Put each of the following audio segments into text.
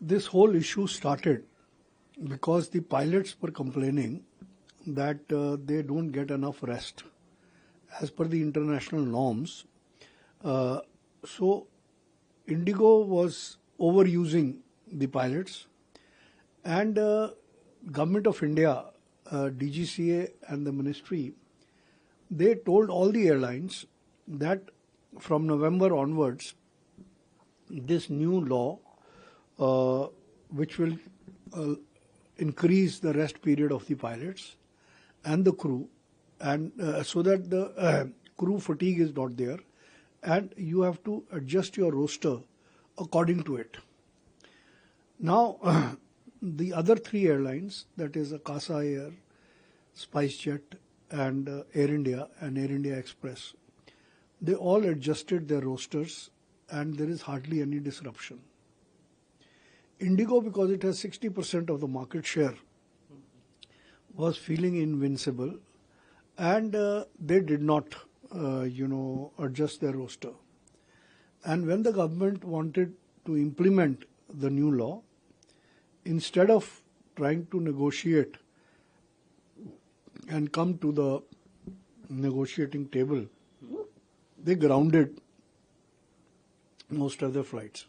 This whole issue started because the pilots were complaining that they don't get enough rest as per the international norms. So Indigo was overusing the pilots, and Government of India, DGCA and the ministry, they told all the airlines that from November onwards, this new law, which will increase the rest period of the pilots and the crew, and so that the crew fatigue is not there, and you have to adjust your roster according to it. Now, the other three airlines, that is Akasa Air, SpiceJet, and Air India and Air India Express, they all adjusted their rosters and there is hardly any disruption. Indigo, because it has 60% of the market share, was feeling invincible, and they did not, adjust their roster. And when the government wanted to implement the new law, instead of trying to negotiate and come to the negotiating table, they grounded most of the flights.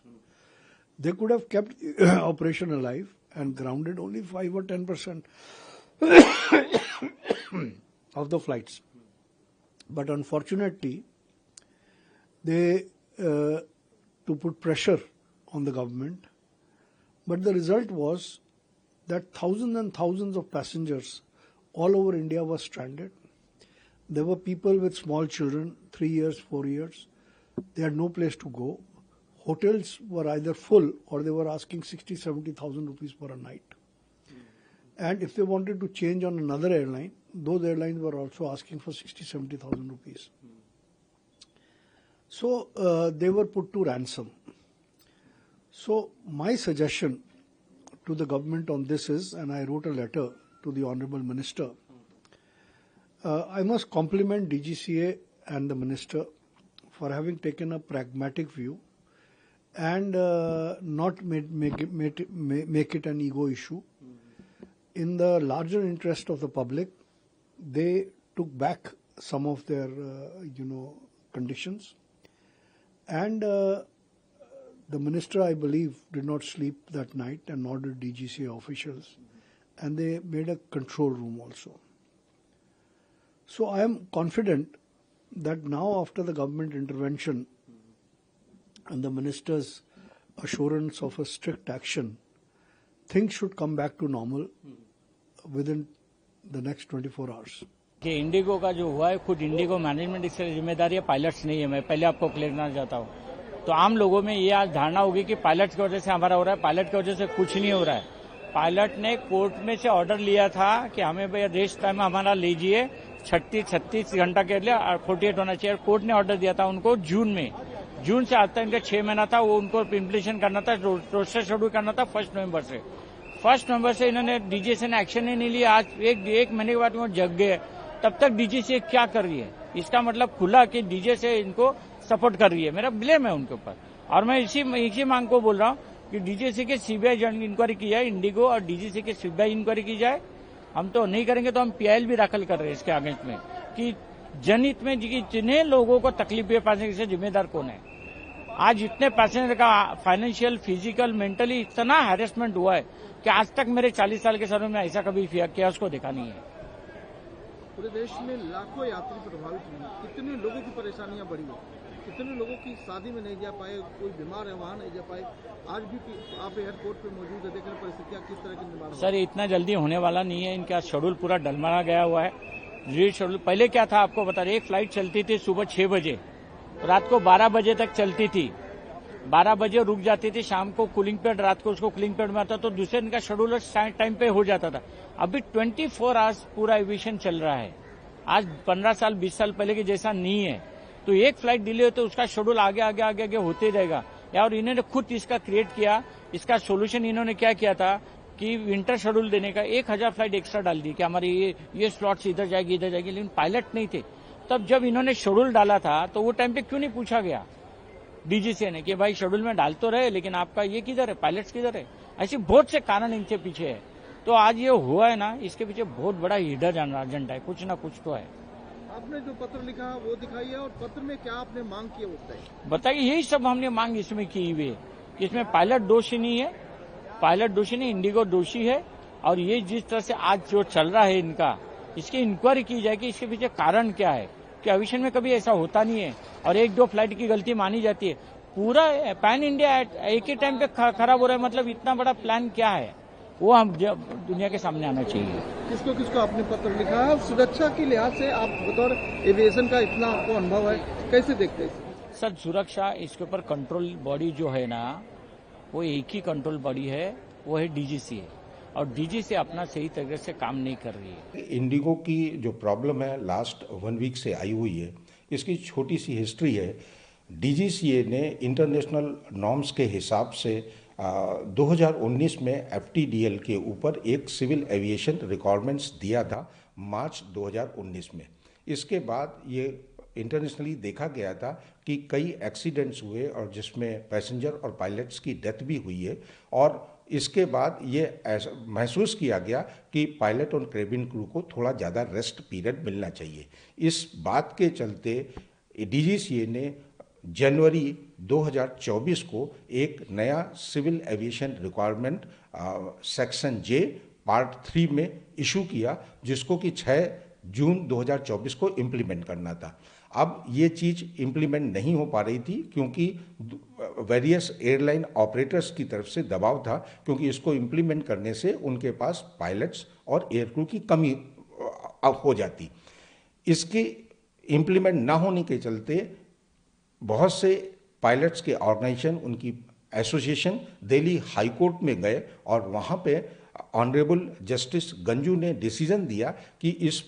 They could have kept operation alive and grounded only 5 or 10% of the flights. But unfortunately, they to put pressure on the government. But the result was that thousands and thousands of passengers all over India were stranded. There were people with small children, 3 years, 4 years. They had no place to go. Hotels were either full or they were asking 60,000-70,000 rupees for a night. And if they wanted to change on another airline, those airlines were also asking for 60,000-70,000 rupees. So they were put to ransom. So my suggestion to the government on this is, and I wrote a letter to the Honorable Minister, I must compliment DGCA and the Minister for having taken a pragmatic view and not make it an ego issue. In the larger interest of the public, they took back some of their, conditions. And the Minister, I believe, did not sleep that night, and nor did DGCA officials. And they made a control room also. So I am confident that now, after the government intervention and the Minister's assurance of a strict action, things should come back to normal within the next 24 hours. कि Indigo का जो हुआ है, खुद Indigo management इससे जिम्मेदारी है, pilots नहीं है। मैं पहले आपको क्लियर करना चाहता हूँ। तो आम लोगों में ये आज धारणा होगी कि पायलट्स की वजह से हमारा हो रहा है, पायलट की वजह से कुछ नहीं हो रहा है। पायलट ने कोर्ट में से ऑर्डर लिया था कि हमें भैया रेस्ट टाइम हमारा लीजिए 36 घंटा के लिए 48 होना चाहिए। कोर्ट ने ऑर्डर दिया था उनको जून में। जून से आज तक इनका 6 महीना था, वो उनको इम्प्लीमेंटेशन करना था, रोस्टर शेड्यूल करना था 1 नवंबर से। 1 नवंबर से इन्होंने डीजीसीए ने एक्शन ही नहीं लिया। आज एक महीने के बाद वो जग गए। तब तक डीजीसीए क्या कर रही है? इसका मतलब खुला कि डीजीसीए इनको सपोर्ट कर रही है। मेरा ब्लेम है उनके ऊपर। और मैं इसी मांग को बोल रहा हूँ कि डीजीसीए की सीबीआई इंक्वायरी की जाए, इंडिगो और डीजीसीए की सीबीआई इंक्वायरी की जाए। हम तो नहीं करेंगे तो हम पीआईएल भी दाखिल कर रहे हैं इसके अगेंस्ट में कि जनहित में जितने लोगों को तकलीफ है, पैसेंजर से जिम्मेदार कौन है? आज इतने पैसेंजर का फाइनेंशियल, फिजिकल, मेंटली इतना हैरेसमेंट हुआ है कि आज तक मेरे 40 साल के सर्वे में ऐसा कभी किया उसको देखा नहीं है। पूरे देश में लाखों यात्री प्रभावित हुए, कितने लोगों की परेशानियां बढ़ी है, कितने लोगों की शादी में नहीं जा पाए, कोई बीमार है वहां नहीं जा पाए। आज भी आप एयरपोर्ट पे मौजूद है, देखें परिस्थितियां किस तरह की निर्माण। सर इतना जल्दी होने वाला नहीं है, इनका शेड्यूल पूरा डलमाना गया हुआ है। रीड शेड्यूल पहले क्या था आपको बता रहे, एक फ्लाइट चलती थी सुबह 6 बजे, रात को 12 बजे तक चलती थी। 12 बजे रुक जाती थी, शाम को कूलिंग पीरियड, रात को उसको कूलिंग पीरियड में आता तो दूसरे दिन का शेड्यूल टाइम पे हो जाता था। अभी 24 आवर्स पूरा एविएशन चल रहा है। आज 15 साल 20 साल पहले की जैसा नहीं है। तो एक फ्लाइट डिले हो तो उसका शेड्यूल आगे होते रहेगा। और इन्होंने खुद इसका क्रिएट किया। इसका सोल्यूशन इन्होंने क्या किया था कि विंटर शेड्यूल देने का 1000 फ्लाइट एक्स्ट्रा डाल दी कि हमारी ये स्लॉट्स इधर जाएगी, लेकिन पायलट नहीं थे। तब जब इन्होंने शेड्यूल डाला था तो वो टाइम पे क्यों नहीं पूछा गया? डीजीसीए ने कि भाई शेड्यूल में डाल तो रहे, लेकिन आपका ये किधर है, पायलट्स किधर है। ऐसे बहुत से कारण इनके पीछे है। तो आज ये हुआ है ना, इसके पीछे बहुत बड़ा हिडन एजेंडा है, कुछ ना कुछ तो है। आपने जो पत्र लिखा वो दिखाइए, और पत्र में क्या आपने मांग की है वो बताइए। यही सब हमने मांग इसमें की हुई है कि इसमें पायलट दोषी नहीं है, पायलट दोषी नहीं, इंडिगो दोषी है। और ये जिस तरह से आज जो चल रहा है इनका, इसकी इंक्वायरी की जाए कि इसके पीछे कारण क्या है, कि एविएशन में कभी ऐसा होता नहीं है और एक दो फ्लाइट की गलती मानी जाती है। पूरा पैन इंडिया एक ही टाइम पे खराब हो रहा है, मतलब इतना बड़ा प्लान क्या है, वो हम दुनिया के सामने आना चाहिए। किसको किसको आपने पत्र लिखा है, और सुरक्षा के लिहाज से आप बतौर एविएशन का इतना आपको अनुभव है, कैसे देखते हैं सर? सुरक्षा, इसके ऊपर कंट्रोल बॉडी जो है ना, वो एक ही कंट्रोल बॉडी है, वो है डीजीसीए, और डीजीसीए अपना सही तरीके से काम नहीं कर रही है। इंडिगो की जो प्रॉब्लम है लास्ट 1 वीक से आई हुई है, इसकी छोटी सी हिस्ट्री है। डीजीसीए ने इंटरनेशनल नॉर्म्स के हिसाब से 2019 में एफटीडीएल के ऊपर एक सिविल एविएशन रिक्वायरमेंट्स दिया था मार्च 2019 में। इसके बाद ये इंटरनेशनली देखा गया था कि कई एक्सीडेंट्स हुए और जिसमें पैसेंजर और पायलट्स की डेथ भी हुई है, और इसके बाद ये ऐसा महसूस किया गया कि पायलट और केबिन क्रू को थोड़ा ज़्यादा रेस्ट पीरियड मिलना चाहिए। इस बात के चलते डीजीसीए ने जनवरी 2024 को एक नया सिविल एविएशन रिक्वायरमेंट सेक्शन जे पार्ट 3 में इशू किया, जिसको कि 6 जून 2024 को इम्प्लीमेंट करना था। अब ये चीज़ इम्प्लीमेंट नहीं हो पा रही थी क्योंकि वेरियस एयरलाइन ऑपरेटर्स की तरफ से दबाव था, क्योंकि इसको इम्प्लीमेंट करने से उनके पास पायलट्स और एयर क्रू की कमी हो जाती। इसके इम्प्लीमेंट ना होने के चलते बहुत से पायलट्स के ऑर्गेनाइजेशन, उनकी एसोसिएशन दिल्ली हाई कोर्ट में गए, और वहाँ पे ऑनरेबल जस्टिस गंजू ने डिसीजन दिया कि इस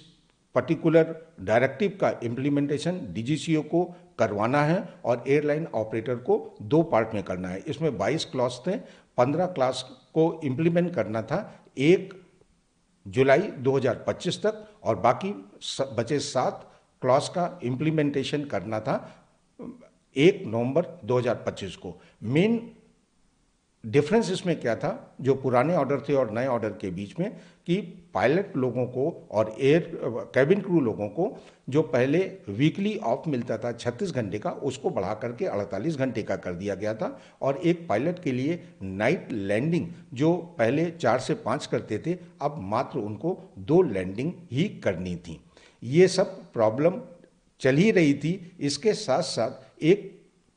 पर्टिकुलर डायरेक्टिव का इम्प्लीमेंटेशन डीजीसीए को करवाना है और एयरलाइन ऑपरेटर को 2 पार्ट में करना है। इसमें 22 क्लॉज थे, 15 क्लॉज को इम्प्लीमेंट करना था 1 जुलाई 2025 तक, और बाकी बचे 7 क्लॉज का इम्प्लीमेंटेशन करना था 1 नवंबर 2025 को। मेन डिफरेंस इसमें क्या था, जो पुराने ऑर्डर थे और नए ऑर्डर के बीच में, कि पायलट लोगों को और कैबिन क्रू लोगों को जो पहले वीकली ऑफ मिलता था 36 घंटे का, उसको बढ़ा करके 48 घंटे का कर दिया गया था। और एक पायलट के लिए नाइट लैंडिंग जो पहले 4 से 5 करते थे, अब मात्र उनको 2 लैंडिंग ही करनी थी। ये सब प्रॉब्लम चल ही रही थी। इसके साथ साथ एक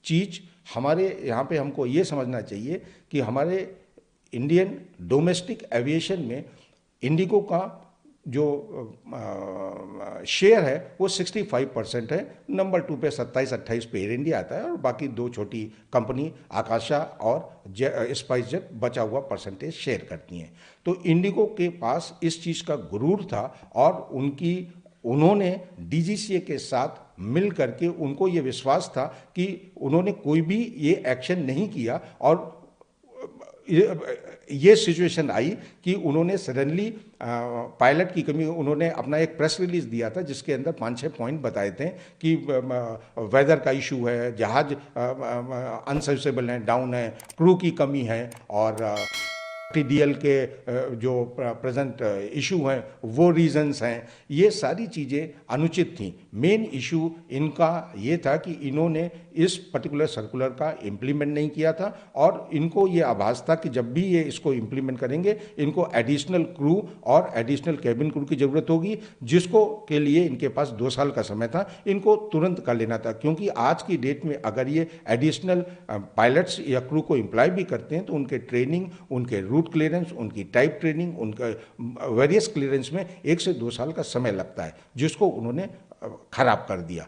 चीज़ हमारे यहाँ पे हमको ये समझना चाहिए कि हमारे इंडियन डोमेस्टिक एविएशन में इंडिगो का जो शेयर है वो 65% है। नंबर 2 पे 27-28 पे एयर इंडिया आता है, और बाकी 2 छोटी कंपनी आकाशा और स्पाइस जेट बचा हुआ परसेंटेज शेयर करती हैं। तो इंडिगो के पास इस चीज़ का गुरूर था, और उन्होंने डीजीसीए के साथ मिल करके उनको ये विश्वास था कि उन्होंने कोई भी ये एक्शन नहीं किया, और ये सिचुएशन आई कि उन्होंने सडनली पायलट की कमी, उन्होंने अपना एक प्रेस रिलीज दिया था जिसके अंदर 5-6 पॉइंट बताए थे कि वेदर का इशू है, जहाज अनसर्विसेबल है, डाउन है, क्रू की कमी है, और टीडीएल के जो प्रेजेंट इशू हैं वो रीजंस हैं। ये सारी चीज़ें अनुचित थी। मेन इशू इनका ये था कि इन्होंने इस पर्टिकुलर सर्कुलर का इम्प्लीमेंट नहीं किया था, और इनको ये आभास था कि जब भी ये इसको इम्प्लीमेंट करेंगे इनको एडिशनल क्रू और एडिशनल कैबिन क्रू की ज़रूरत होगी, जिसको के लिए इनके पास 2 साल का समय था। इनको तुरंत कर लेना था, क्योंकि आज की डेट में अगर ये एडिशनल पायलट्स या क्रू को एम्प्लॉय भी करते हैं तो उनके ट्रेनिंग, उनके रूट क्लियरेंस, उनकी टाइप ट्रेनिंग, उनका वेरियस क्लियरेंस में 1 से 2 साल का समय लगता है, जिसको उन्होंने खराब कर दिया।